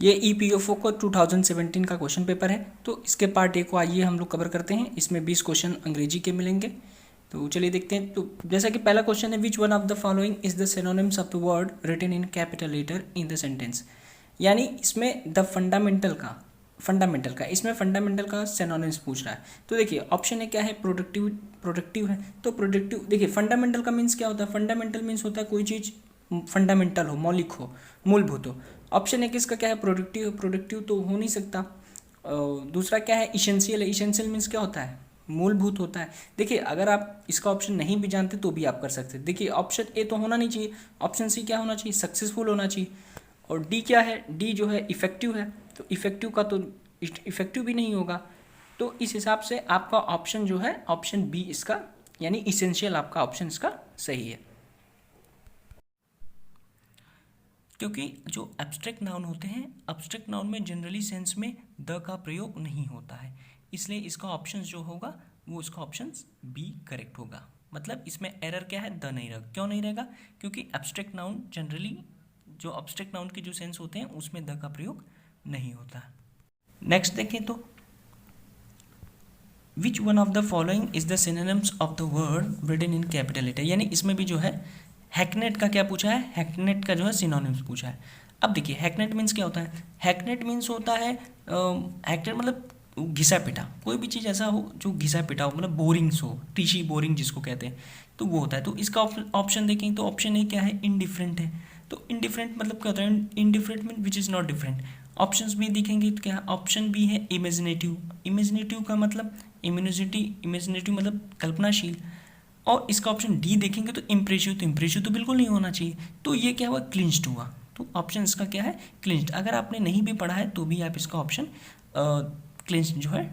ये ईपीएफओ का 2017 का क्वेश्चन पेपर है। तो इसके पार्ट ए को आइए हम लोग कवर करते हैं। इसमें 20 क्वेश्चन अंग्रेजी के मिलेंगे। तो चलिए देखते हैं। तो जैसा कि पहला क्वेश्चन है, which one of the following is the synonyms of the word written in capital letter in the sentence. यानी इसमें द फंडामेंटल का इसमें फंडामेंटल का सिनोनिम्स पूछ रहा है। तो देखिए ऑप्शन ए क्या है, प्रोडक्टिव है। तो प्रोडक्टिव देखिए, फंडामेंटल का मीन्स क्या होता है, फंडामेंटल मीन्स होता है कोई चीज़ फंडामेंटल हो, मौलिक हो, मूलभूत हो। ऑप्शन ए किसका क्या है, प्रोडक्टिव तो हो नहीं सकता। दूसरा क्या है, इसेंशियल है। इसेंशियल मीन्स क्या होता है, मूलभूत होता है। देखिए अगर आप इसका ऑप्शन नहीं भी जानते तो भी आप कर सकते हैं। देखिए ऑप्शन ए तो होना नहीं चाहिए, ऑप्शन सी क्या होना चाहिए, सक्सेसफुल होना चाहिए। और डी क्या है, डी जो है इफेक्टिव है। तो इफेक्टिव का तो इफेक्टिव भी नहीं होगा। तो इस हिसाब से आपका ऑप्शन जो है, ऑप्शन बी इसका यानी इसेंशियल आपका ऑप्शन इसका सही है। क्योंकि जो एब्स्ट्रैक्ट नाउन होते हैं, एब्स्ट्रैक्ट नाउन में जनरली सेंस में द का प्रयोग नहीं होता है, इसलिए इसका ऑप्शन जो होगा वो इसका ऑप्शन बी करेक्ट होगा। मतलब इसमें एरर क्या है, द नहीं रहेगा। क्यों नहीं रहेगा, क्योंकि एब्स्ट्रैक्ट नाउन जनरली जो एब्स्ट्रैक्ट नाउन के जो सेंस होते हैं उसमें द का प्रयोग नहीं होता। नेक्स्ट देखें तो which one of the following is the synonyms of the word written in capital letter. यानी इसमें भी जो है हैकनेट का क्या पूछा है, हैकनेट का जो है सिनोनिम्स पूछा है। अब देखिए हैकनेट मीन्स क्या होता है, हैकनेट मीन्स होता है हैकनेट मतलब घिसा पिटा, कोई भी चीज़ ऐसा हो जो घिसा पिटा हो, मतलब बोरिंग्स हो, टीशी बोरिंग जिसको कहते हैं, तो वो होता है। तो इसका ऑप्शन देखें तो ऑप्शन ए क्या है, इनडिफरेंट है। तो इनडिफरेंट मतलब क्या होता है, indifferent mean which is not different. Options भी दिखेंगे तो क्या ऑप्शन बी है इमेजिनेटिव। इमेजिनेटिव का मतलब इमेजिनेटिव मतलब कल्पनाशील। और इसका ऑप्शन डी देखेंगे तो इम्प्रेसिव, तो इम्प्रेसिव तो बिल्कुल नहीं होना चाहिए। तो ये क्या हुआ, क्लिंच्ड हुआ। तो ऑप्शन इसका क्या है, क्लिंच्ड। अगर आपने नहीं भी पढ़ा है तो भी आप इसका ऑप्शन क्लिंच्ड जो है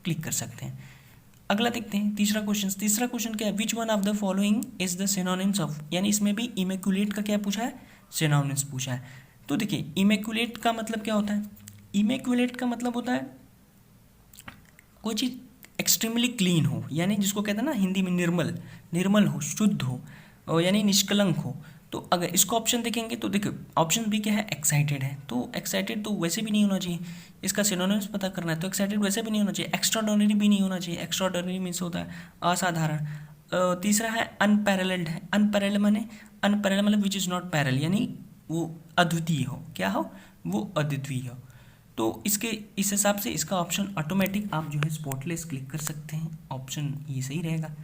क्लिक कर सकते हैं। अगला देखते हैं तीसरा क्वेश्चन क्या है, which one of the following is the synonyms of. यानी इसमें भी इमेक्युलेट का क्या पूछा है, सिनोनिम्स पूछा है। तो देखिए इमेक्युलेट का मतलब क्या होता है, इमेक्युलेट का मतलब होता है कोई चीज़ एक्सट्रीमली क्लीन हो, यानी जिसको कहते हैं ना हिंदी में निर्मल हो, शुद्ध हो, और यानी निष्कलंक हो। तो अगर इसको ऑप्शन देखेंगे तो देखो ऑप्शन भी क्या है, एक्साइटेड है। तो एक्साइटेड तो वैसे भी नहीं होना चाहिए, इसका सिनोनिम्स पता करना है। तो एक्साइटेड वैसे भी नहीं होना चाहिए, एक्स्ट्राऑर्डिनरी भी नहीं होना चाहिए। एक्स्ट्राऑर्डिनरी मीन्स होता है असाधारण। तीसरा है अनपैरेलल्ड है। अनपैरेलल माने अनपैरेलल मतलब विच इज़ नॉट पैरेलल, यानी वो अद्वितीय हो। क्या हो, वो अद्वितीय हो। तो इसके इस हिसाब से इसका ऑप्शन ऑटोमेटिक आप जो है स्पॉटलेस क्लिक कर सकते हैं, ऑप्शन ये सही रहेगा।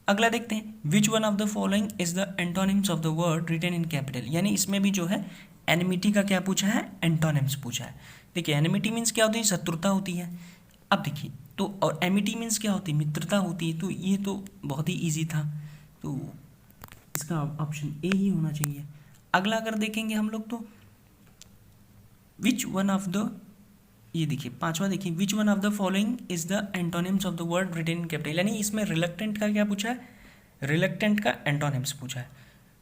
अगला देखते हैं, which one of the following is the antonyms of the word written in capital. यानी इसमें भी जो है एनिमिटी का क्या पूछा है, एंटोनिम्स पूछा है। देखिए एनिमिटी मीन्स क्या होती है, शत्रुता होती है। अब देखिए तो और एमिटी मीन्स क्या होती है, मित्रता होती है। तो ये तो बहुत ही ईजी था, तो इसका ऑप्शन ए ही होना चाहिए। अगला अगर देखेंगे हम लोग तो विच वन ऑफ द, ये देखिए पांचवा देखिए, which one of the following is the antonyms of the word written in capital. यानी इसमें रिलक्टेंट का क्या पूछा है, रिलक्टेंट का एंटोनिम्स पूछा है।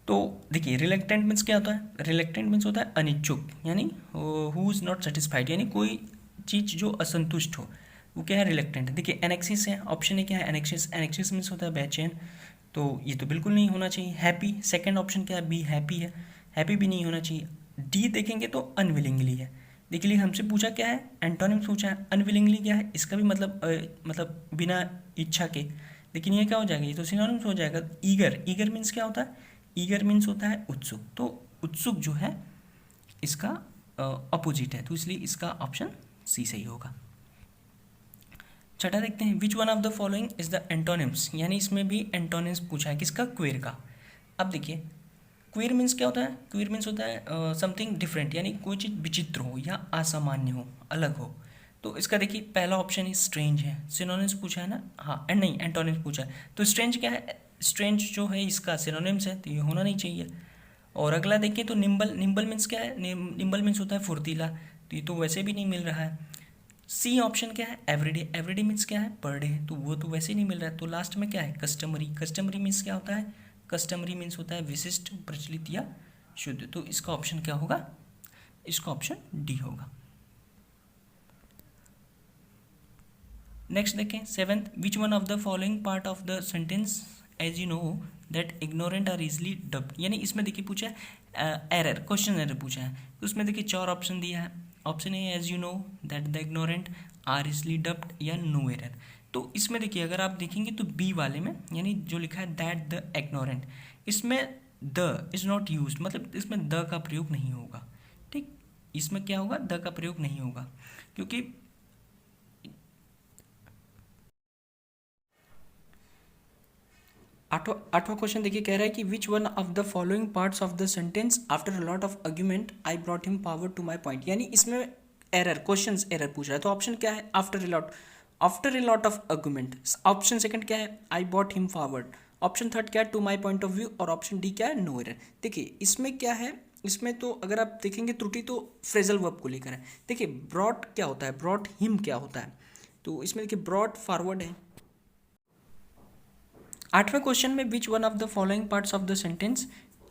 तो देखिए रिलक्टेंट मीन्स क्या होता है, रिलक्टेंट मीन्स होता है अनिच्छुक, यानी हु इज़ नॉट सेटिस्फाइड, यानी कोई चीज़ जो असंतुष्ट हो, वो क्या है, रिलक्टेंट। देखिए एनेक्सिस है, ऑप्शन ए क्या है, एनेक्सिस। एनेक्सिस मीन्स होता है बेचैन, तो ये तो बिल्कुल नहीं होना चाहिए। हैप्पी, सेकेंड ऑप्शन क्या है, बी हैप्पी है, हैप्पी भी नहीं होना चाहिए। डी देखेंगे तो अनविलिंगली है। देखिए हमसे पूछा क्या है, एंटोनिम्स पूछा है। अनविलिंगली क्या है, इसका भी मतलब बिना इच्छा के। लेकिन ये क्या हो जाएगा, ये तो सिनोनिम्स हो जाएगा। ईगर, ईगर मीन्स क्या होता है, ईगर मीन्स होता है उत्सुक। तो उत्सुक जो है इसका अपोजिट है, तो इसलिए इसका ऑप्शन सी सही होगा। छठा देखते हैं, which one of the following is the antonyms. यानी इसमें भी एंटोनिम्स पूछा है, किसका, क्वेर का। अब देखिए क्वीर मीन्स क्या होता है, क्वीर मीन्स होता है समथिंग डिफरेंट, यानी कोई चीज़ विचित्र हो या असामान्य हो, अलग हो। तो इसका देखिए पहला ऑप्शन ही स्ट्रेंज है। सिनोनिम्स पूछा है ना, हाँ एंड नहीं एंटोनिम्स पूछा है। तो स्ट्रेंज क्या है, स्ट्रेंज जो है इसका सिनोनिम्स है, तो ये होना नहीं चाहिए। और अगला देखिए तो निम्बल, निम्बल मीन्स क्या है, निम्बल मीन्स होता है फुर्तीला, तो ये तो वैसे भी नहीं मिल रहा है। सी ऑप्शन क्या है, एवरीडे। एवरीडे मीन्स क्या है, पर डे, तो वो तो वैसे ही नहीं मिल रहा है। तो लास्ट में क्या है, कस्टमरी। कस्टमरी मीन्स क्या होता है, कस्टमरी मीन्स होता है विशिष्ट, प्रचलित या शुद्ध। तो इसका ऑप्शन क्या होगा, इसका ऑप्शन डी होगा। नेक्स्ट देखें seventh, which one of the following part of the sentence as you know that ignorant are easily dubbed. यानी इसमें देखिए पूछा है एरर, क्वेश्चन एरर पूछा है। तो उसमें देखिए चार ऑप्शन दिया है, option A as you know, that the ignorant, are easily dubbed, या नो एरर। तो इसमें देखिए अगर आप देखेंगे तो बी वाले में यानी जो लिखा है दैट द इग्नोरेंट, इसमें द इज नॉट यूज, मतलब इसमें द का प्रयोग नहीं होगा। ठीक, इसमें क्या होगा, द का प्रयोग नहीं होगा, क्योंकि आठवां क्वेश्चन देखिए, कह रहा है कि which one of the following parts of the sentence after a lot of argument I brought him power to my point, यानी इसमें एरर, क्वेश्चन एरर पूछ रहा है। तो ऑप्शन क्या है, after a lot of argument. Option second क्या है, I bought him forward. Option third क्या है, to my point of view. और ऑप्शन डी क्या है, नो एरर। देखिए इसमें क्या है, इसमें तो अगर आप देखेंगे त्रुटि तो फ्रेजल वर्ब को लेकर है। देखिए ब्रॉट क्या होता है, ब्रॉट हिम क्या होता है, तो इसमें देखिए ब्रॉट फॉरवर्ड है। आठवें क्वेश्चन में which one of the following parts of the sentence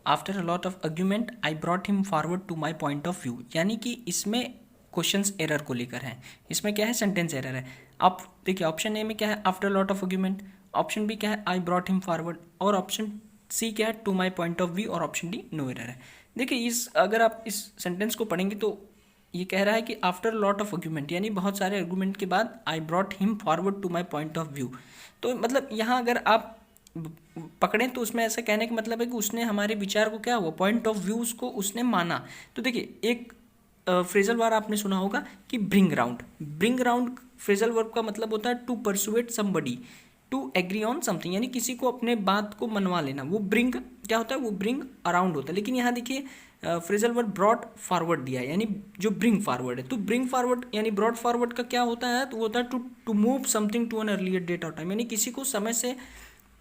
after a lot of argument I brought him forward to my point of view, यानी कि इसमें क्वेश्चंस एरर को लेकर है। इसमें क्या है, सेंटेंस एरर है। आप देखिए ऑप्शन ए में क्या है, after lot of argument. Option B क्या है, आई ब्रॉट हिम फॉरवर्ड। और ऑप्शन सी क्या है, to my point of view. और ऑप्शन डी नो एरर है। देखिए इस अगर आप इस सेंटेंस को पढ़ेंगे तो ये कह रहा है कि आफ्टर लॉट ऑफ आर्ग्यूमेंट, यानी बहुत सारे आर्ग्यूमेंट के बाद I brought him forward to my point of view. तो मतलब यहाँ अगर आप पकड़ें तो उसमें ऐसा कहने का मतलब है कि उसने हमारे विचार को क्या हुआ, पॉइंट ऑफ व्यू उसको उसने माना। तो देखिए एक फ्रेजल वर्ब आपने सुना होगा कि bring round. Bring round phrasal verb का मतलब होता है to persuade somebody to agree on something, यानी किसी को अपने बात को मनवा लेना। वो ब्रिंग क्या होता है, वो ब्रिंग अराउंड होता है। लेकिन यहाँ देखिए फ्रेजल वर्ब ब्रॉट फॉरवर्ड दिया है, यानी जो ब्रिंग फॉरवर्ड है। तो ब्रिंग फॉरवर्ड यानी ब्रॉट फॉरवर्ड का क्या होता है, तो वो होता है to move something to an earlier date of time, यानी किसी को समय से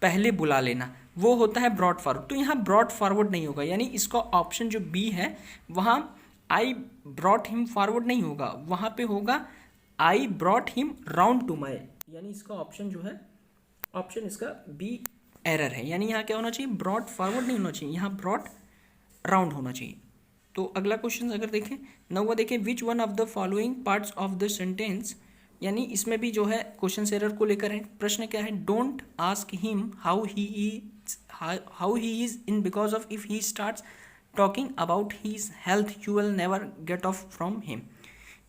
पहले बुला लेना, वो होता है ब्रॉड फॉरवर्ड। तो यहाँ ब्रॉड फॉरवर्ड नहीं होगा, यानी इसका ऑप्शन जो बी है वहाँ आई ब्रॉट हिम फॉरवर्ड नहीं होगा, वहाँ पे होगा I brought him round to my, यानी इसका ऑप्शन जो है, ऑप्शन इसका बी एरर है। यानी यहाँ क्या होना चाहिए, ब्रॉड फॉरवर्ड नहीं होना चाहिए, यहाँ ब्रॉड राउंड होना चाहिए। तो अगला क्वेश्चन अगर देखें, नौवा देखें, विच one of the following parts of the sentence, यानी इसमें भी जो है क्वेश्चन एरर को लेकर है। प्रश्न क्या है, don't ask him how he is in because of if he starts talking about his health you will never get off from him.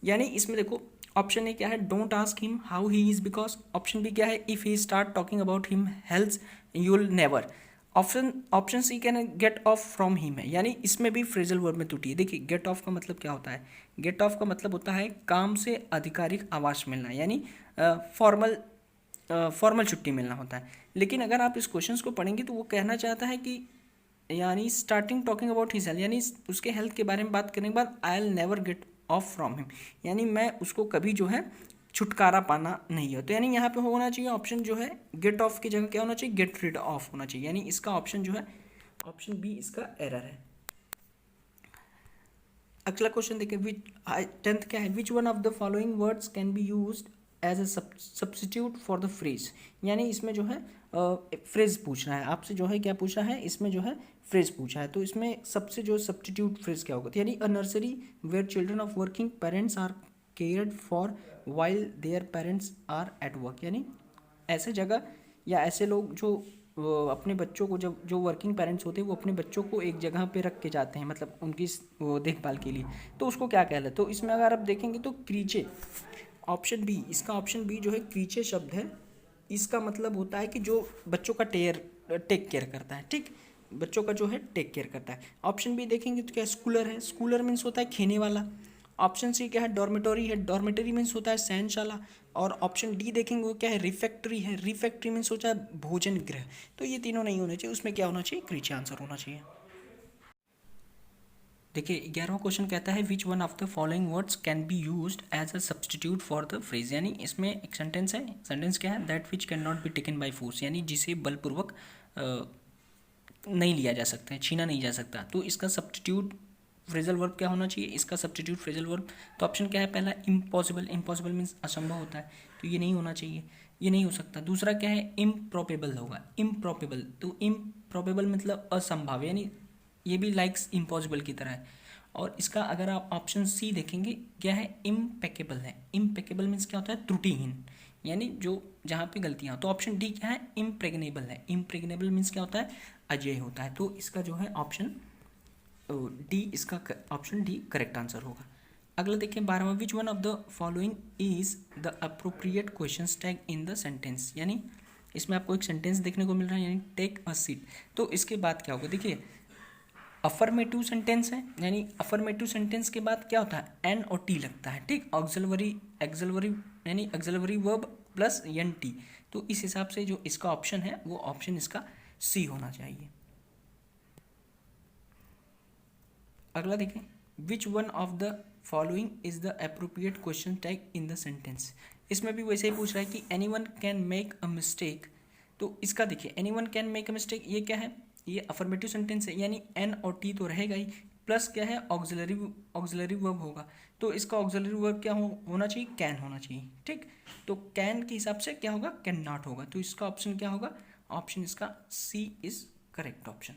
यानी इसमें देखो ऑप्शन ए क्या है, don't ask him how he is because. Option B क्या है, if he start talking about him health you will never. Option C क्या है, gate off from him है, यानी इसमें भी फ्रेजल वर्ब में त्रुटि है। देखिए गेट ऑफ का मतलब क्या होता है, गेट ऑफ का मतलब होता है काम से आधिकारिक आवास मिलना, यानी फॉर्मल छुट्टी मिलना होता है। लेकिन अगर आप इस क्वेश्चन को पढ़ेंगे तो वो कहना चाहता है कि यानी starting talking about his health, यानी उसके हेल्थ के बारे में बात करने के बाद I will never get off from him, यानी मैं उसको कभी जो है छुटकारा पाना नहीं है। तो यानी यहाँ पे होना चाहिए ऑप्शन जो है गेट ऑफ की जगह क्या होना चाहिए, गेट रिड ऑफ होना चाहिए, यानी इसका ऑप्शन जो है ऑप्शन बी इसका एरर है। अगला क्वेश्चन देखिए, विच 10th क्या है, which one of the following words can be used as a substitute for the phrase, यानी इसमें जो है फ्रेज पूछ रहा है आपसे, जो है क्या पूछ रहा है, इसमें जो है फ्रेज पूछा है। तो इसमें सबसे जो सब्स्टिट्यूट फ्रेज क्या होगा, यानी a nursery where children of working parents are cared for while their parents are at work, यानी ऐसे जगह या ऐसे लोग जो अपने बच्चों को, जब जो वर्किंग पेरेंट्स होते हैं वो अपने बच्चों को एक जगह पे रख के जाते हैं, मतलब उनकी वो देखभाल के लिए, तो उसको क्या कहते हैं। तो इसमें अगर आप देखेंगे तो क्रीचे, ऑप्शन बी, इसका ऑप्शन बी जो है क्रीचे शब्द है, इसका मतलब होता है कि जो बच्चों का टेक केयर करता है, ठीक, बच्चों का जो है टेक केयर करता है। ऑप्शन बी देखेंगे तो क्या स्कूलर है, स्कूलर मीन्स होता है खेने वाला। ऑप्शन सी क्या है, डॉर्मेटोरी है, डॉर्मेटरी मीन्स होता है शयनशाला। और ऑप्शन डी देखेंगे वो क्या है, रिफेक्ट्री है, रिफेक्ट्री मीन्स होता है भोजन गृह। तो ये तीनों नहीं होने चाहिए, उसमें क्या होना चाहिए, क्रीचे आंसर होना चाहिए। देखिए 11वां क्वेश्चन कहता है which one of the following words can be used as a substitute for the phrase, यानी इसमें एक सेंटेंस है, सेंटेंस क्या है, that which can not be taken by force, यानी जिसे बलपूर्वक नहीं लिया जा सकता है, छीना नहीं जा सकता। तो इसका सब्स्टिट्यूट फ्रेजल वर्ब क्या होना चाहिए, इसका सब्स्टिट्यूट फ्रेजल वर्ब, तो ऑप्शन क्या है, पहला इम्पॉसिबल, इम्पॉसिबल मीन्स असंभव होता है, तो ये नहीं होना चाहिए, ये नहीं हो सकता। दूसरा क्या है, इम्प्रॉपेबल होगा, इम्प्रॉपेबल, तो इम्प्रॉपेबल मतलब असंभव, यानी ये भी लाइक्स इम्पॉसिबल की तरह है। और इसका अगर आप ऑप्शन सी देखेंगे क्या है, इम्पेकेबल है, इम्पेकेबल मीन्स क्या होता है, त्रुटिहीन, यानी जो जहाँ पे गलतियाँ। तो ऑप्शन डी क्या है, इम्प्रेग्नेबल है, इम्प्रेग्नेबल मीन्स क्या होता है, अजेय होता है। तो इसका जो है ऑप्शन डी, इसका ऑप्शन डी करेक्ट आंसर होगा। अगला देखिए 12वां, which one of the following is the appropriate question tag in the sentence, यानी इसमें आपको एक सेंटेंस देखने को मिल रहा है, यानी टेक अ सीट। तो इसके बाद क्या होगा, देखिए अफर्मेटिव सेंटेंस है, यानी अफर्मेटिव सेंटेंस के बाद क्या होता है, एन और टी लगता है, ठीक। ऑक्सिलरी यानी auxiliary verb plus N T. तो इस हिसाब से जो इसका ऑप्शन है वो ऑप्शन इसका सी होना चाहिए। अगला देखें, विच one of the following is the appropriate question tag in the sentence. इसमें भी वैसे ही पूछ रहा है कि any one can make a mistake. तो इसका देखिए any one can make a mistake, ये क्या है, ये अफर्मेटिव सेंटेंस है, यानी एन और टी तो रहेगा ही, प्लस क्या है ऑक्सिलरी वर्ब होगा। तो इसका ऑक्सिलरी वर्ब क्या होना चाहिए, कैन होना चाहिए, ठीक। तो कैन के हिसाब से क्या होगा, कैन नॉट होगा। तो इसका ऑप्शन क्या होगा, ऑप्शन इसका सी इज करेक्ट ऑप्शन।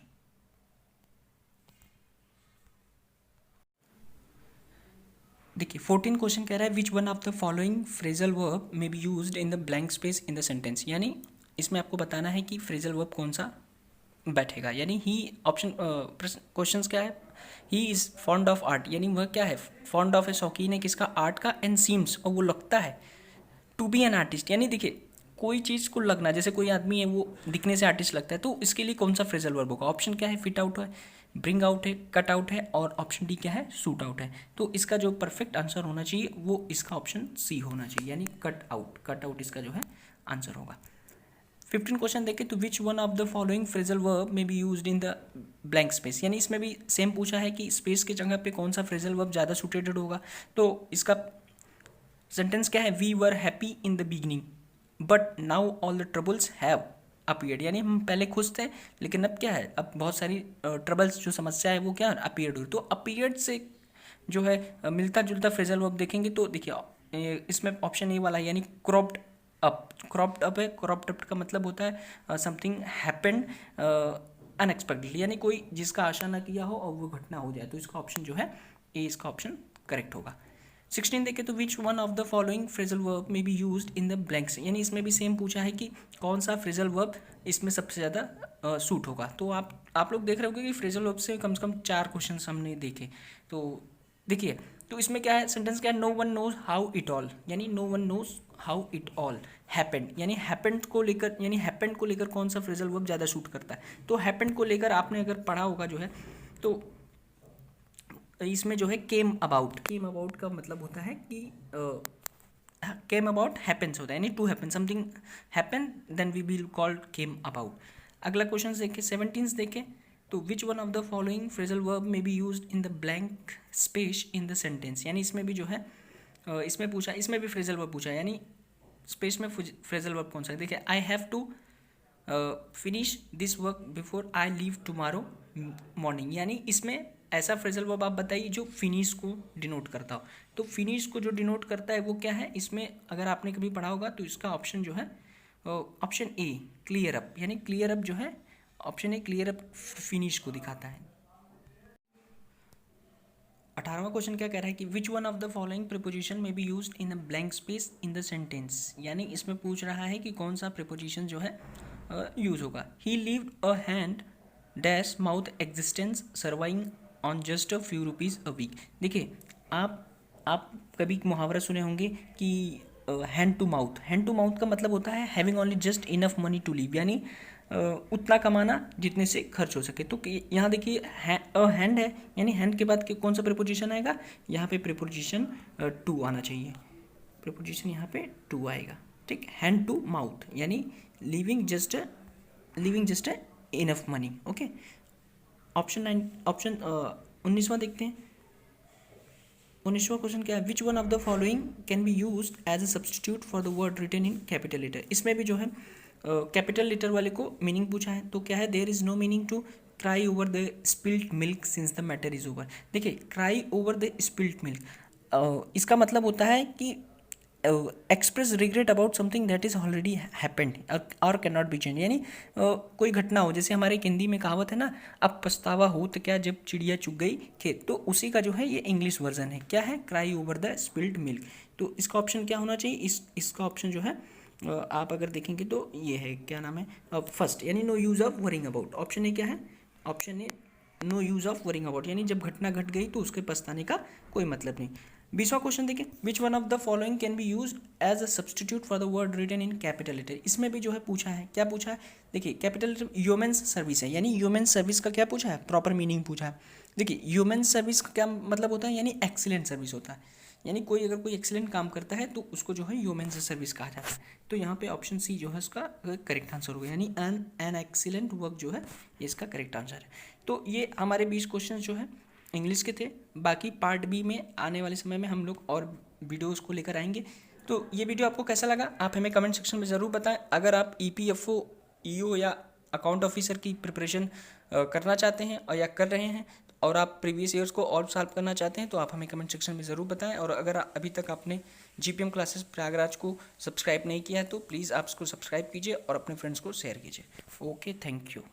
देखिए 14 क्वेश्चन कह रहा है which one of the following phrasal verb may be used in the blank space in the sentence, यानी इसमें आपको बताना है कि फ्रेजल वर्ब कौन सा बैठेगा। यानी ही ऑप्शन क्वेश्चंस क्या है, he is fond of art, यानी वह क्या है, फॉन्ड ऑफ है, शौकीन है किसका, आर्ट का, एंड सीम्स और वो लगता है टू बी एन आर्टिस्ट। यानी देखिए कोई चीज़ को लगना, जैसे कोई आदमी है वो दिखने से आर्टिस्ट लगता है, तो इसके लिए कौन सा फ्रेजल वर्ब होगा, ऑप्शन क्या है, फिट आउट है, ब्रिंग आउट है, कट आउट है, और ऑप्शन डी क्या है, सूट आउट है। तो इसका जो परफेक्ट आंसर होना चाहिए वो इसका ऑप्शन सी होना चाहिए, यानी कट आउट इसका जो है आंसर होगा। 15 क्वेश्चन देखें, तो which one of the following phrasal verb may be used in the blank space, यानी इसमें भी सेम पूछा है कि स्पेस की जगह पे कौन सा फ्रेजल वर्ब ज़्यादा सुटेटेड होगा। तो इसका सेंटेंस क्या है, we were happy in the beginning but now all the troubles have appeared, यानी हम पहले खुश थे लेकिन अब क्या है, अब बहुत सारी ट्रबल्स जो समस्या है वो क्या अपीयर्ड हुई। तो अपीयर्ड से जो है मिलता जुलता फ्रेजल वर्ब देखेंगे तो देखिए इसमें ऑप्शन ए वाला है, यानी क्रॉप्ड अप है। क्रॉप्ड अप का मतलब होता है समथिंग हैपेंड अनएक्सपेक्टेडली, यानी कोई जिसका आशा ना किया हो और वो घटना हो जाए। तो इसका ऑप्शन जो है ए, इसका ऑप्शन करेक्ट होगा। 16 देखें, तो which one of the following phrasal verb may be used in the blanks, यानी इसमें भी सेम पूछा है कि कौन सा फ्रेजल वर्ब इसमें सबसे ज़्यादा सूट होगा। तो आप लोग देख रहे होंगे कि फ्रेजल वर्ब से कम 4 क्वेश्चन हमने देखे। तो देखिए तो इसमें क्या है, सेंटेंस क्या है, no one knows how it all, यानी no one knows how it all happened, यानी हैपेंड को लेकर कौन सा फ्रेजल वर्ब ज़्यादा सूट करता है। तो हैपेंड को लेकर आपने अगर पढ़ा होगा जो है, तो इसमें जो है केम अबाउट का मतलब होता है कि केम अबाउट हैपेंस होता है, यानी to happen, something happen, then we will called came about. अगला क्वेश्चन देखें, 17 देखें, तो which one of the following phrasal verb may be used in the blank space in the sentence, यानी इसमें भी जो है इसमें भी फ्रेजल वर्ब पूछा है, यानी स्पेस में फ्रेजल वर्ब कौन सा है। देखिए I have to finish this work before I leave tomorrow morning, यानी इसमें ऐसा फ्रेजल वर्ब आप बताइए जो फिनिश को डिनोट करता हो। तो फिनिश को जो डिनोट करता है वो क्या है, इसमें अगर आपने कभी पढ़ा होगा तो इसका ऑप्शन जो है ऑप्शन ए क्लियर अप, यानी क्लियर अप जो है ऑप्शन ए क्लियर अप फिनिश को दिखाता है। 18वां क्वेश्चन क्या कह रहा है कि which one of the following preposition may be used in a blank space in the sentence, यानी इसमें पूछ रहा है कि कौन सा प्रीपोजिशन जो है यूज होगा। He lived a hand dash mouth existence surviving on just a few rupees a week. देखिए आप कभी मुहावरा सुने होंगे कि हैंड टू माउथ का मतलब होता है having only just enough money to live, यानी उतना कमाना जितने से खर्च हो सके। तो यहाँ देखिए हैंड है, यानी हैंड के बाद कौन सा प्रीपोजिशन आएगा, यहाँ पे प्रीपोजिशन टू आना चाहिए, प्रीपोजिशन यहाँ पे टू आएगा, ठीक। हैंड टू माउथ यानी living just enough money, okay. Option 19वां देखते हैं। 19वां क्वेश्चन क्या है, which one of the following can be used as a substitute for the word written in capital letter. इसमें भी जो है कैपिटल लेटर वाले को मीनिंग पूछा है। तो क्या है, there is no meaning to cry over the spilled milk since the matter is over. देखिए cry over the spilled milk इसका मतलब होता है कि express regret about something that is already happened और कैन नॉट बी चेंज, यानी कोई घटना हो, जैसे हमारे एक हिंदी में कहावत है ना, अब पछतावा हो तो क्या जब चिड़िया चुग गई खेत, तो उसी का जो है ये इंग्लिश वर्जन है, क्या है, cry over the spilled milk. तो इसका ऑप्शन क्या होना चाहिए, इसका ऑप्शन जो है आप अगर देखेंगे तो ये है, क्या नाम है, फर्स्ट, यानी no use of worrying about. Option A क्या है, option A no use of worrying about, यानी जब घटना घट गई तो उसके पछताने का कोई मतलब नहीं। 20वां क्वेश्चन देखिए, which one of the following can be use as a substitute for the word written in capital letter. इसमें भी जो है पूछा है, क्या पूछा है, देखिए कैपिटल ह्यूमन्स सर्विस है, यानी ह्यूमन सर्विस का क्या पूछा है, प्रॉपर मीनिंग पूछा है। देखिए ह्यूमन सर्विस का क्या मतलब होता है, यानी एक्सीलेंट सर्विस होता है, यानी कोई अगर कोई एक्सीलेंट काम करता है तो उसको जो है ह्यूमन सर्विस कहा जाता है। तो यहाँ पे ऑप्शन सी जो है उसका करेक्ट आंसर होगा, यानी एन एक्सीलेंट वर्क जो है ये इसका करेक्ट आंसर है। तो ये हमारे 20 क्वेश्चन जो है इंग्लिश के थे। बाकी पार्ट बी में आने वाले समय में हम लोग और वीडियोस को लेकर आएंगे। तो ये वीडियो आपको कैसा लगा आप हमें कमेंट सेक्शन में ज़रूर बताएं। अगर आप EPFO, EO या अकाउंट ऑफिसर की प्रिपरेशन करना चाहते हैं और या कर रहे हैं और आप प्रीवियस ईयर्स को और सॉल्व करना चाहते हैं तो आप हमें कमेंट सेक्शन में ज़रूर बताएं। और अगर अभी तक आपने GPM क्लासेस प्रयागराज को सब्सक्राइब नहीं किया है तो प्लीज़ आप इसको सब्सक्राइब कीजिए और अपने फ्रेंड्स को शेयर कीजिए। Okay, thank you.